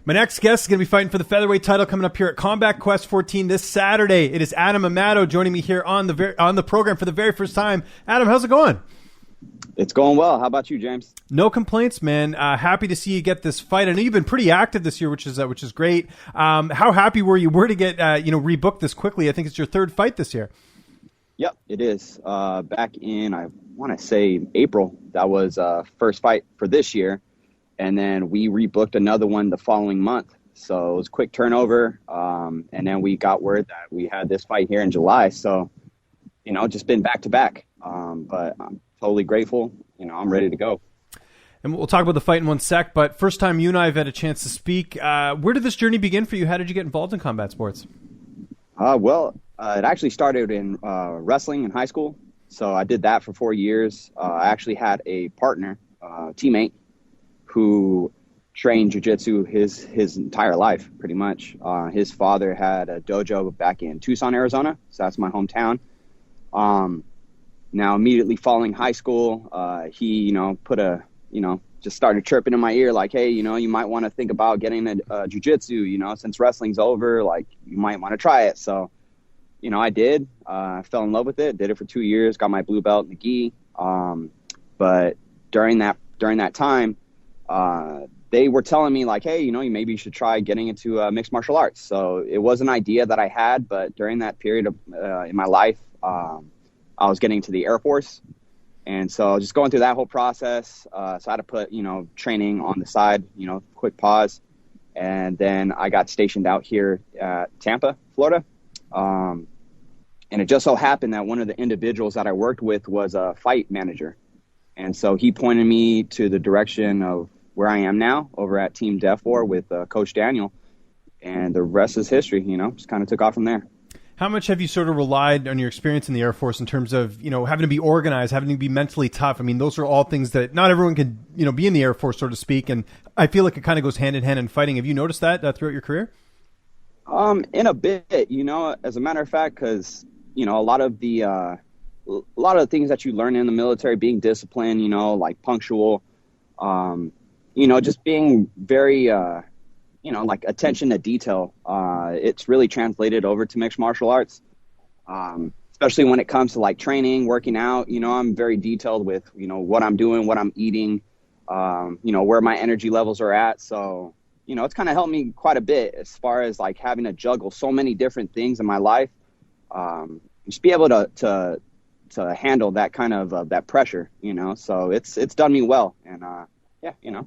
My next guest is going to be fighting for the featherweight title coming up here at Combat Quest 14 this Saturday. It is Adam Amado joining me here on the program for the very first time. Adam, how's it going? It's going well. How about you, James? No complaints, man. Happy to see you get this fight. I know you've been pretty active this year, which is great. How happy were you to get rebooked this quickly? I think it's your third fight this year. Yep, it is. Back in, I want to say April, that was first fight for this year. And then we rebooked another one the following month. So it was quick turnover. And then we got word that we had this fight here in July. So, just been back to back. But I'm totally grateful. I'm ready to go. And we'll talk about the fight in one sec. But first time you and I have had a chance to speak. Where did this journey begin for you? How did you get involved in combat sports? It actually started in wrestling in high school. So I did that for 4 years. I actually had a partner, teammate, who trained jiu-jitsu his entire life, pretty much. His father had a dojo back in Tucson, Arizona, so that's my hometown. Now, immediately following high school, he, just started chirping in my ear like, hey, you might want to think about getting a jiu-jitsu, since wrestling's over, like, you might want to try it. So, I did. I fell in love with it, did it for 2 years, got my blue belt in the gi. But during that time, they were telling me like, hey, maybe you should try getting into mixed martial arts. So it was an idea that I had, but during that period of in my life, I was getting to the Air Force. And so just going through that whole process, so I had to put, training on the side, quick pause. And then I got stationed out here at Tampa, Florida. And it just so happened that one of the individuals that I worked with was a fight manager. And so he pointed me to the direction of where I am now over at Team DEF4 with Coach Daniel. And the rest is history, just kind of took off from there. How much have you sort of relied on your experience in the Air Force in terms of, having to be organized, having to be mentally tough? I mean, those are all things that not everyone can, be in the Air Force, so to speak. And I feel like it kind of goes hand in hand in fighting. Have you noticed that throughout your career? In a bit, as a matter of fact, because, a lot of the things that you learn in the military, being disciplined, like punctual, just being very, like attention to detail. It's really translated over to mixed martial arts, especially when it comes to like training, working out. I'm very detailed with, what I'm doing, what I'm eating, where my energy levels are at. So, it's kind of helped me quite a bit as far as like having to juggle so many different things in my life. Just be able to handle that kind of that pressure, so it's done me well. And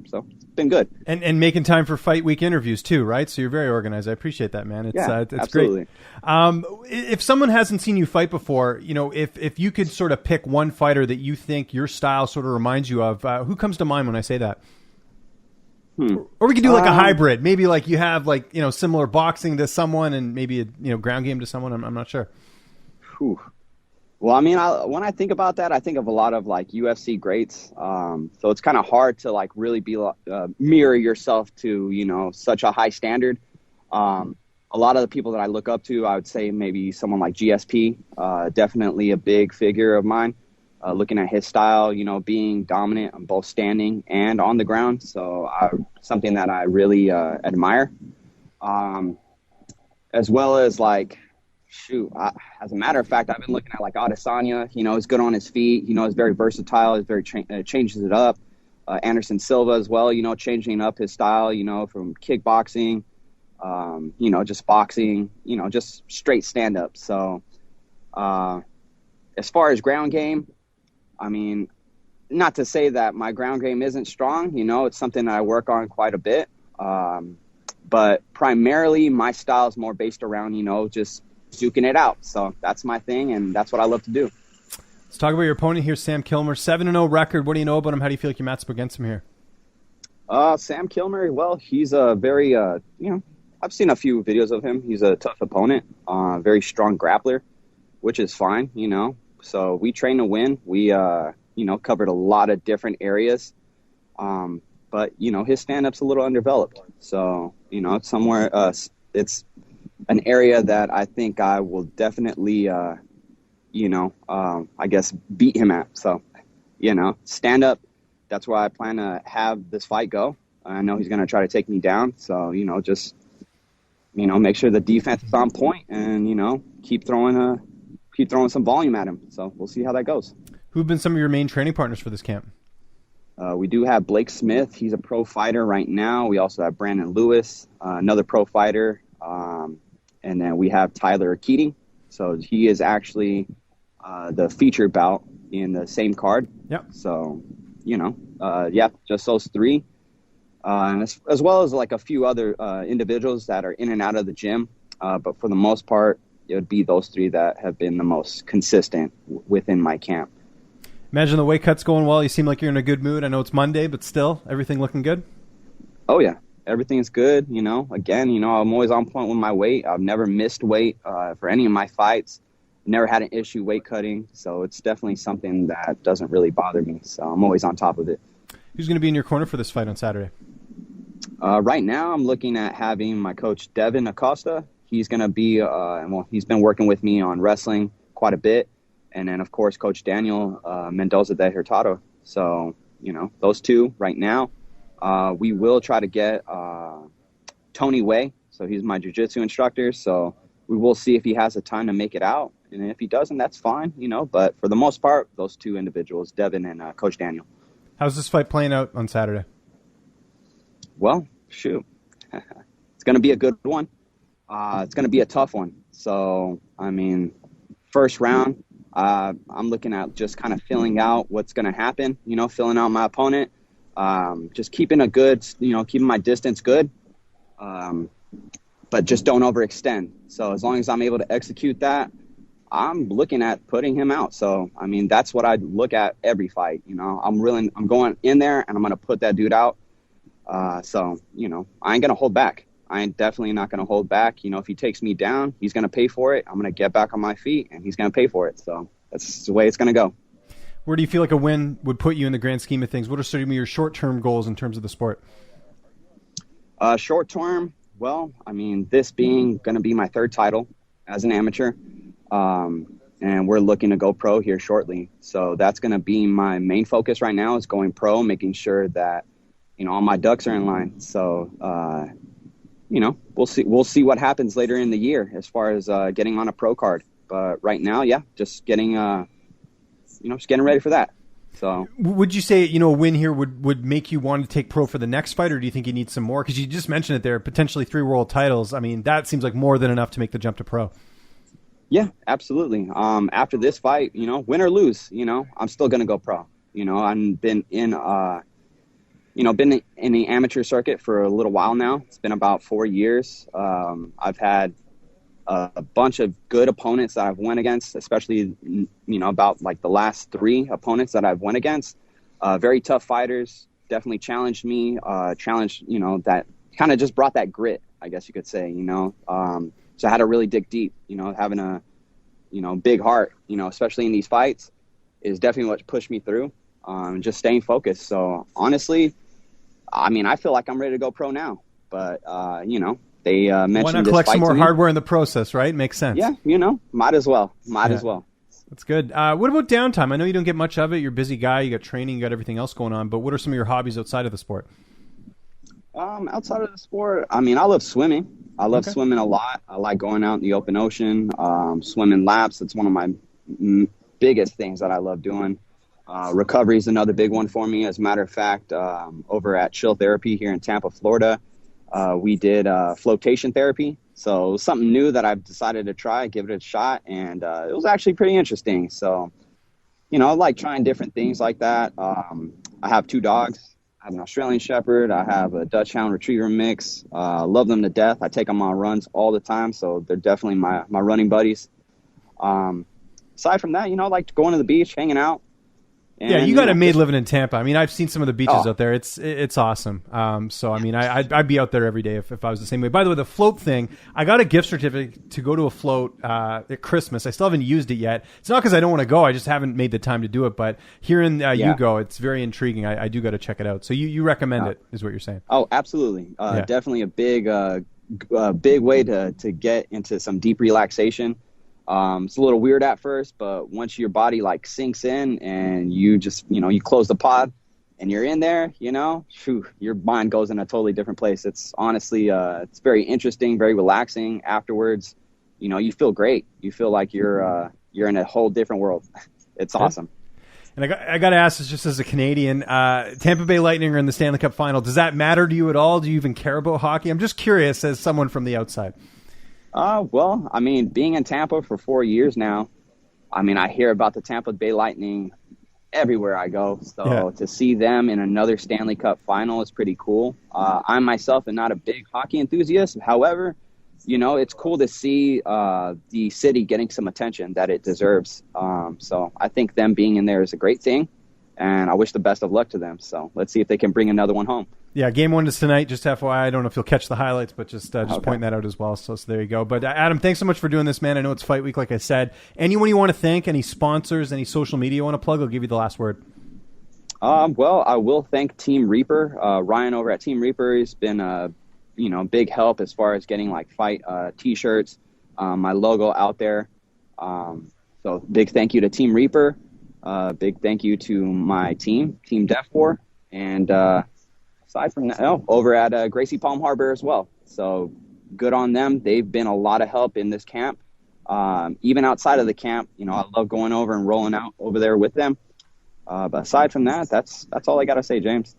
so it's been good. And making time for fight week interviews too, right? So you're very organized. I appreciate that, man. It's absolutely great. If someone hasn't seen you fight before, if you could sort of pick one fighter that you think your style sort of reminds you of, who comes to mind when I say that? Or we could do like a hybrid. Maybe like you have like, similar boxing to someone and maybe a, ground game to someone. I'm not sure. Whew. Well, I mean, when I think about that, I think of a lot of like UFC greats. So it's kind of hard to like really be mirror yourself to, such a high standard. A lot of the people that I look up to, I would say maybe someone like GSP, definitely a big figure of mine. Looking at his style, being dominant on both standing and on the ground. So something that I really admire. As well as like, as a matter of fact, I've been looking at like Adesanya. He's good on his feet. He's very versatile. He's very changes it up. Anderson Silva as well. Changing up his style. From kickboxing, just boxing. Just straight stand up. So, as far as ground game, I mean, not to say that my ground game isn't strong. It's something that I work on quite a bit. But primarily, my style is more based around just duking it out. So that's my thing, and that's what I love to do. Let's talk about your opponent here, Sam Kilmer. 7-0 record. What do you know about him? How do you feel like you match up against him here? Sam Kilmer, well, he's a very, I've seen a few videos of him. He's a tough opponent, very strong grappler, which is fine, So we train to win. We, covered a lot of different areas. But, his stand-up's a little undeveloped. So, it's somewhere, it's an area that I think I will definitely, I guess, beat him at. So, stand up, that's where I plan to have this fight go. I know he's going to try to take me down. So, just, make sure the defense is on point and, keep throwing some volume at him. So we'll see how that goes. Who've been some of your main training partners for this camp? We do have Blake Smith. He's a pro fighter right now. We also have Brandon Lewis, another pro fighter. And then we have Tyler Keating. So he is actually the featured bout in the same card. Yep. So, just those three. And as well as like a few other individuals that are in and out of the gym. But for the most part, it would be those three that have been the most consistent within my camp. Imagine the weight cut's going well. You seem like you're in a good mood. I know it's Monday, but still, everything looking good? Oh, yeah. Everything's good. Again, I'm always on point with my weight. I've never missed weight for any of my fights. Never had an issue weight cutting. So it's definitely something that doesn't really bother me. So I'm always on top of it. Who's going to be in your corner for this fight on Saturday? Right now, I'm looking at having my coach, Devin Acosta. He's going to be, he's been working with me on wrestling quite a bit. And then, of course, Coach Daniel Mendoza de Hurtado. So, those two right now. We will try to get Tony Way. So he's my jiu-jitsu instructor. So we will see if he has the time to make it out. And if he doesn't, that's fine, But for the most part, those two individuals, Devin and Coach Daniel. How's this fight playing out on Saturday? Well, shoot. It's going to be a good one. It's going to be a tough one. So, first round, I'm looking at just kind of filling out what's going to happen, filling out my opponent, just keeping keeping my distance good, but just don't overextend. So as long as I'm able to execute that, I'm looking at putting him out. So, that's what I look at every fight. I'm going in there and I'm going to put that dude out. So, I ain't going to hold back. I ain't definitely not going to hold back. If he takes me down, he's going to pay for it. I'm going to get back on my feet, and he's going to pay for it. So that's the way it's going to go. Where do you feel like a win would put you in the grand scheme of things? What are some of your short-term goals in terms of the sport? Short-term, this being going to be my third title as an amateur, and we're looking to go pro here shortly. So that's going to be my main focus right now is going pro, making sure that, all my ducks are in line. So, we'll see what happens later in the year as far as getting on a pro card. But right now, just getting, just getting ready for that. So, would you say, a win here would make you want to take pro for the next fight, or do you think you need some more? Because you just mentioned it there, potentially 3 world titles. That seems like more than enough to make the jump to pro. Yeah, absolutely. After this fight, win or lose, I'm still going to go pro. I've been been in the amateur circuit for a little while now. It's been about 4 years. I've had a bunch of good opponents that I've went against, especially, about like the last 3 opponents that I've went against. Very tough fighters, definitely challenged me, that kind of just brought that grit, I guess you could say, so I had to really dig deep, having a, big heart, especially in these fights is definitely what pushed me through. Just staying focused. So honestly, I feel like I'm ready to go pro now, but, they mentioned why not this collect fight some more to me. hardware in the process, right? Makes sense. Yeah, might as well. As well. That's good. What about downtime? I know you don't get much of it. You're a busy guy. You got training. You got everything else going on. But what are some of your hobbies outside of the sport? Outside of the sport, I love swimming. I love swimming a lot. I like going out in the open ocean, swimming laps. It's one of my biggest things that I love doing. Recovery is another big one for me. As a matter of fact, over at Chill Therapy here in Tampa, Florida, we did flotation therapy. So it was something new that I've decided to try, give it a shot, and it was actually pretty interesting. So, I like trying different things like that. I have 2 dogs. I have an Australian Shepherd. I have a Dutch Hound Retriever mix. Love them to death. I take them on runs all the time, so they're definitely my running buddies. Aside from that, I like going to the beach, hanging out. And, you got it made living in Tampa. I've seen some of the beaches out there. It's awesome. I'd be out there every day if I was the same way. By the way, the float thing, I got a gift certificate to go to a float at Christmas. I still haven't used it yet. It's not because I don't want to go. I just haven't made the time to do it. But hearing you go, it's very intriguing. I do got to check it out. So you recommend it, is what you're saying? Oh, absolutely. Definitely a big way to get into some deep relaxation. It's a little weird at first, but once your body sinks in and you just, you close the pod and you're in there, you know, your mind goes in a totally different place. It's honestly, it's very interesting, very relaxing. Afterwards, you know, you feel great. You feel like you're in a whole different world. It's awesome. And I got to ask this just as a Canadian, Tampa Bay Lightning are in the Stanley Cup final. Does that matter to you at all? Do you even care about hockey? I'm just curious as someone from the outside. Well, I mean, being in Tampa for 4 years now, I mean, I hear about the Tampa Bay Lightning everywhere I go. So to see them in another Stanley Cup final is pretty cool. I myself am not a big hockey enthusiast. However, you know, it's cool to see the city getting some attention that it deserves. So I think them being in there is a great thing, and I wish the best of luck to them. So let's see if they can bring another one home. Yeah, game 1 is tonight. Just FYI, I don't know if you'll catch the highlights, but just point that out as well. So there you go. But Adam, thanks so much for doing this, man. I know it's fight week, like I said. Anyone you want to thank, any sponsors, any social media you want to plug, I'll give you the last word. Well, I will thank Team Reaper. Ryan over at Team Reaper has been a big help as far as getting like fight T-shirts, my logo out there. So big thank you to Team Reaper. Big thank you to my team, Team Def4, and aside from that, over at Gracie Palm Harbor as well. So good on them. They've been a lot of help in this camp. Even outside of the camp, you know, I love going over and rolling out over there with them. But aside from that, that's all I got to say, James.